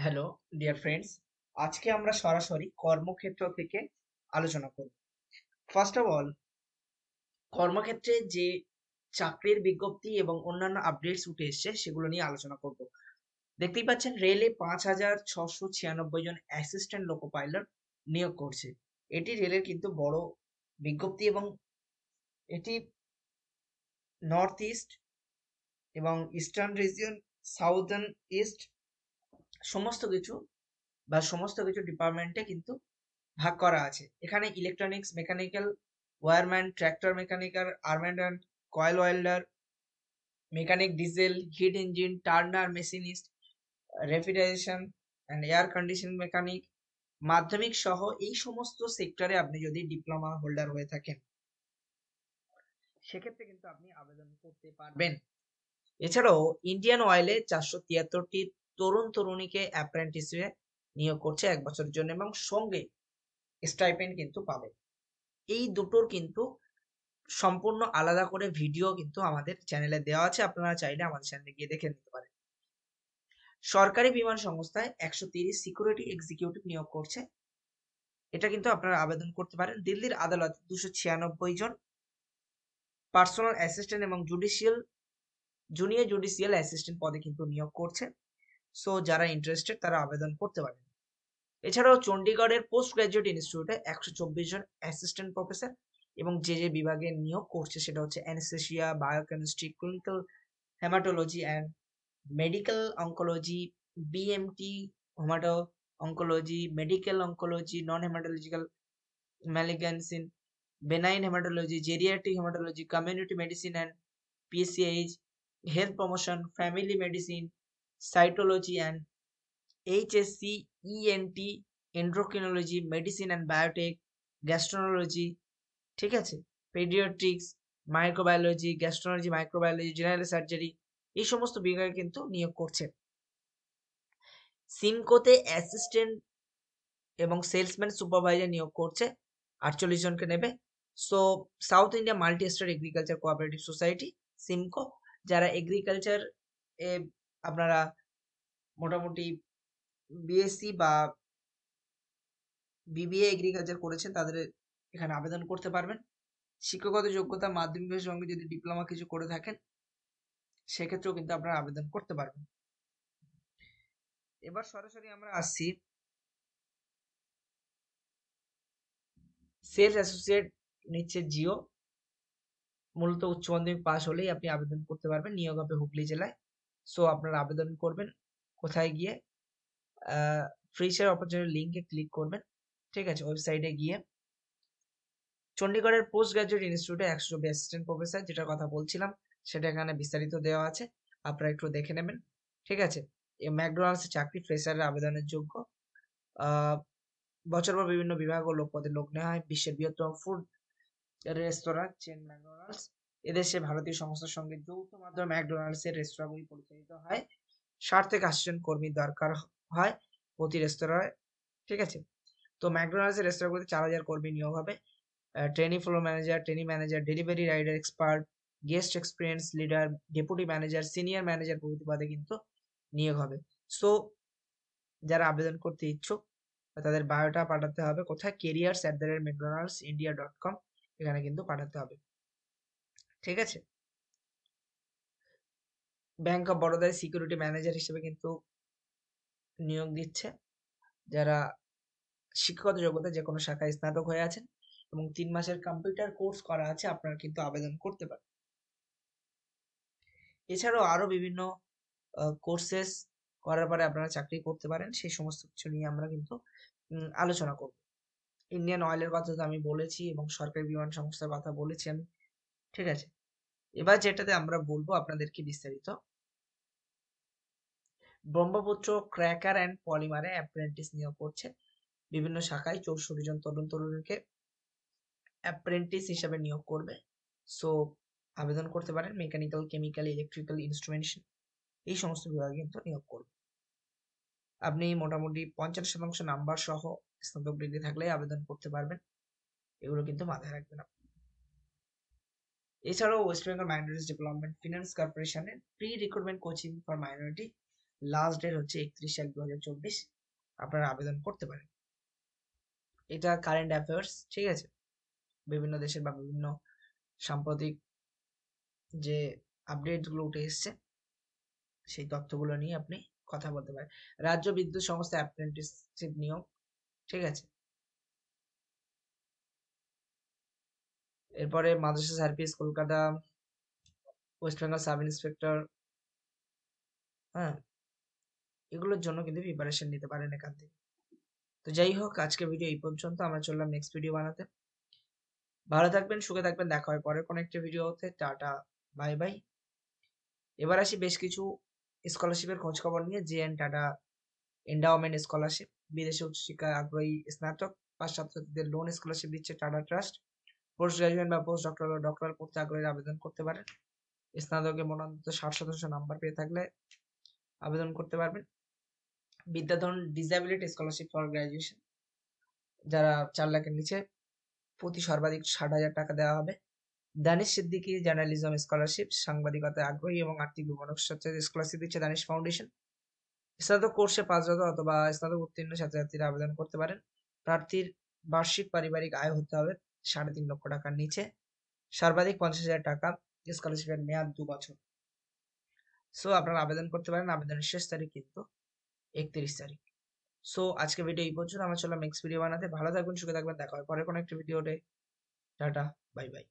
Hello dear friends, আজকে আমরা সরাসরি কর্মক্ষেত্র থেকে আলোচনা করব। ফার্স্ট অফ অল, কর্মক্ষেত্রে যে চাকরির বিজ্ঞপ্তি এবং অন্যান্য আপডেটস উঠে এসছে সেগুলো নিয়ে আলোচনা করব। দেখতেই পাচ্ছেন, রেলে 5,696 জন অ্যাসিস্ট্যান্ট লোকো পাইলট নিয়োগ করছে। এটি রেলের কিন্তু বড় বিজ্ঞপ্তি এবং এটি নর্থ ইস্ট এবং ইস্টার্ন রিজিয়ন, সাউদার্ন ইস্ট সমস্ত কিছু ডিপার্টমেন্টে কিন্তু ভাগ করা আছে। এখানে electronics, mechanical, wireman, tractor mechanical, armour and coil welder, mechanic diesel, hit engine, Turner machinist, refrigeration and air condition mechanic, মাধ্যমিক সহ এই সমস্ত সেক্টরে আপনি যদি ডিপ্লোমা হোল্ডার হয়ে থাকেন সেক্ষেত্রে কিন্তু আপনি আবেদন করতে পারবেন। এছাড়াও ইন্ডিয়ান অয়েলে 473টি তরুণ তরুণীকে অ্যাপ্রেন্টিসে নিয়োগ করছে 1 বছরের জন্য এবং সঙ্গে স্টাইপেন্ড কিন্তু পাবে। এই দুটোর কিন্তু সম্পূর্ণ আলাদা করে ভিডিও কিন্তু আমাদের চ্যানেলে দেওয়া আছে, আপনারা চাইলে আমাদের চ্যানেলে গিয়ে দেখে নিতে পারেন। সরকারি বিমান সংস্থায় 130 সিকিউরিটি এক্সিকিউটিভ নিয়োগ করছে, এটা কিন্তু আপনারা আবেদন করতে পারেন। দিল্লির আদালতে 296 জন পার্সোনাল অ্যাসিস্ট্যান্ট এবং জুনিয়র জুডিশিয়াল অ্যাসিস্ট্যান্ট পদে কিন্তু নিয়োগ করছে। সো যারা ইন্টারেস্টেড তারা আবেদন করতে পারেন। এছাড়াও চণ্ডীগড়ের পোস্ট গ্রাজুয়েট ইনস্টিটিউটে 124 জন অ্যাসিস্ট্যান্ট প্রফেসর এবং যে বিভাগে নিয়োগ করছে সেটা হচ্ছে anaesthesia, biochemistry, clinical haematology and medical oncology, BMT, haemato oncology, medical oncology, non haematological malignancy, benign haematology, geriatric haematology, community medicine and PCH, health promotion, family medicine, cytology and HSC, ENT, endocrinology, medicine and biotech, gastroenterology, ঠিক আছে, paediatrics, microbiology, gastrology, microbiology, general surgery, এই সমস্ত বিভাগে কিন্তু নিয়োগ করছে। সিমকোতে assistant এবং সেলসম্যান সুপারভাইজার নিয়োগ করছে, 48 জনকে নেবে। So South India multi state agriculture cooperative society, সিমকো, যারা এগ্রিকালচার এ আপনারা মোটামুটি বিএসসি বা বিবিএ এগ্রিকালচার করেছেন তাদের এখানে আবেদন করতে পারবেন। শিক্ষাগত যোগ্যতা মাধ্যমিকের সঙ্গে যদি ডিপ্লোমা কিছু করে থাকেন সেক্ষেত্রেও কিন্তু আপনারা আবেদন করতে পারবেন। এবার সরাসরি আমরা আসছি সেলস অ্যাসোসিয়েট নিচ্ছে জিও, মূলত উচ্চ মাধ্যমিক পাস হলেই আপনি আবেদন করতে পারবেন। নিয়োগ হবে হুগলি জেলায়। সো আপনারা আবেদন করবেন কোথায় গিয়ে, ফ্রেশার অপরচুনিটি লিঙ্কে ক্লিক করবেন, ঠিক আছে, ওয়েবসাইটে গিয়ে চণ্ডীগড়ের পোস্ট গ্রাজুয়েট ইনস্টিটিউটে 124 অ্যাসিস্ট্যান্ট প্রফেসর যেটার কথা বলছিলাম সেটা এখানে বিস্তারিত দেওয়া আছে, আপনারা একটু দেখে নেবেন, ঠিক আছে। এই ম্যাকডোনাল্ডস চাকরি ফ্রেশারের আবেদনের যোগ্য। আহ বছর পর বিভিন্ন বিভাগ ও লোক পদে লোক নেওয়া হয়। বিশ্বের বৃহত্তম ফুড রেস্তোরাঁ চেন ম্যাকডোনাল্ডস এদেশে ভারতীয় সংস্থার সঙ্গে যৌথ মাধ্যমে ম্যাকডোনাল্ডস এর রেস্তোরাঁগুলি পরিচালিত হয়। 60 থেকে 80 জন কর্মী দরকার হয় প্রতি রেস্তোরাঁয়, ঠিক আছে। তো ম্যাকডোনাল্ডস এর রেস্তোরাঁগুলিতে 4,000 কর্মী নিয়োগ হবে। Trainee floor manager, trainee manager, delivery rider expert, guest experience leader, deputy manager, senior manager প্রভৃতি পদে কিন্তু নিয়োগ হবে। সো যারা আবেদন করতে ইচ্ছুক তাদের বায়োটা পাঠাতে হবে কোথায়, careers@mcdonaldsindia.com, এখানে কিন্তু পাঠাতে হবে, ঠিক আছে। ব্যাংক অফ বরোদায় সিকিউরিটি ম্যানেজার হিসেবে কিন্তু নিয়োগ দিচ্ছে, যারা শিক্ষাগত যোগ্যতা যে কোনো শাখায় স্নাতক হয়ে আছেন এবং 3 মাসের কম্পিউটার কোর্স করা আছে, আপনারা কিন্তু আবেদন করতে পারেন। এছাড়াও আরো বিভিন্ন কোর্সেস করার পরে আপনারা চাকরি করতে পারেন, সেই সমস্ত কিছু নিয়ে আমরা কিন্তু আলোচনা করব। ইন্ডিয়ান অয়েলের কথা তো আমি বলেছি এবং সরকারি বিমান সংস্থার কথা বলেছি আমি, ঠিক আছে। এবার যেটাতে আমরা বলবো আপনাদেরকে বিস্তারিত, ব্রহ্মপুত্র ক্র্যাকার অ্যান্ড পলিমারে অ্যাপ্রেন্টিস নিয়োগ করছে বিভিন্ন শাখায়। 64 জন তরুণ তরুণীকে অ্যাপ্রেন্টিস হিসাবে নিয়োগ করবে। সো আবেদন করতে পারেন। মেকানিক্যাল, কেমিক্যাল, ইলেকট্রিক্যাল, ইনস্ট্রুমেন্টেশন এই সমস্ত বিভাগে কিন্তু নিয়োগ করবে। আপনি মোটামুটি 50% নাম্বার সহ স্নাতক ডিগ্রি থাকলে আবেদন করতে পারবেন, এগুলো কিন্তু মাথায় রাখবেন আপনি। এছাড়াও West Bengal minorities development finance কর্পোরেশনের pre recruitment coaching for minority last date হচ্ছে 31/1/2024। আপনারা আবেদন করতে পারেন। এটা কারেন্ট অ্যাফেয়ার্স, ঠিক আছে, বিভিন্ন দেশের বা বিভিন্ন সাম্প্রতিক যে আপডেটগুলো উঠে এসছে সেই তথ্যগুলো নিয়ে আপনি কথা বলতে পারেন। রাজ্য বিদ্যুৎ সংস্থা অ্যাপ্রেন্টিসশিপ নিয়োগ, ঠিক আছে। এরপরে মাদ্রাসা service Kolkata, West Bengal sub inspector, হ্যাঁ, এগুলোর জন্য কিন্তু প্রিপারেশন নিতে পারেন এখান থেকে। তো যাই হোক, আজকে ভিডিও এই পর্যন্ত। আমরা চললাম নেক্সট ভিডিও বানাতে। ভালো থাকবেন, সুখে থাকবেন, দেখা হয় পরের কোনো একটা ভিডিওতে। Tata, bye bye. এবার আসি বেশ কিছু স্কলারশিপের খোঁজ খবর নিয়ে। জে.এন. টাটা এন্ডাওমেন্ট স্কলারশিপ, বিদেশে উচ্চশিক্ষায় আগ্রহী স্নাতক পাস ছাত্রছাত্রীদের লোন স্কলারশিপ দিচ্ছে টাটা ট্রাস্ট। পোস্ট গ্রাজুয়েট বা পোস্ট ডক্টরাল পড়তে আগ্রহীরা আবেদন করতে পারেন। স্নাতকে মোটামুটি 60% নাম্বার পেয়ে থাকলে আবেদন করতে পারবেন। বিদ্যাধন ডিসেবিলিটি স্কলারশিপ ফর গ্রাজুয়েশন, যারা 4 লাখের নিচে প্রতি সর্বাধিক 60,000 টাকা দেওয়া হবে। দানিশ সিদ্দিকী জার্নালিজম স্কলারশিপ, সাংবাদিকতায় আগ্রহী এবং আর্থিক বিবরণ সাথে স্কলারশিপ দিচ্ছে দানিশ ফাউন্ডেশন। স্নাতক কোর্সে 5 অথবা স্নাতক উত্তীর্ণ ছাত্রছাত্রীরা আবেদন করতে পারেন। প্রার্থীর বার্ষিক পারিবারিক আয় হতে হবে 3.5 লক্ষ টাকার নিচে। সর্বাধিক 50,000 টাকা। স্কলারশিপের মেয়াদ 2 বছর। সো আপনারা আবেদন করতে পারেন। আবেদনের শেষ তারিখ কিন্তু 31 তারিখ। সো আজকে ভিডিও এই পর্যন্ত। আমরা চললাম নেক্সট ভিডিও বানাতে। ভালো থাকবেন, সুখে থাকবেন, দেখা হয় পরে কোনো একটা ভিডিওতে। Tata, bye bye.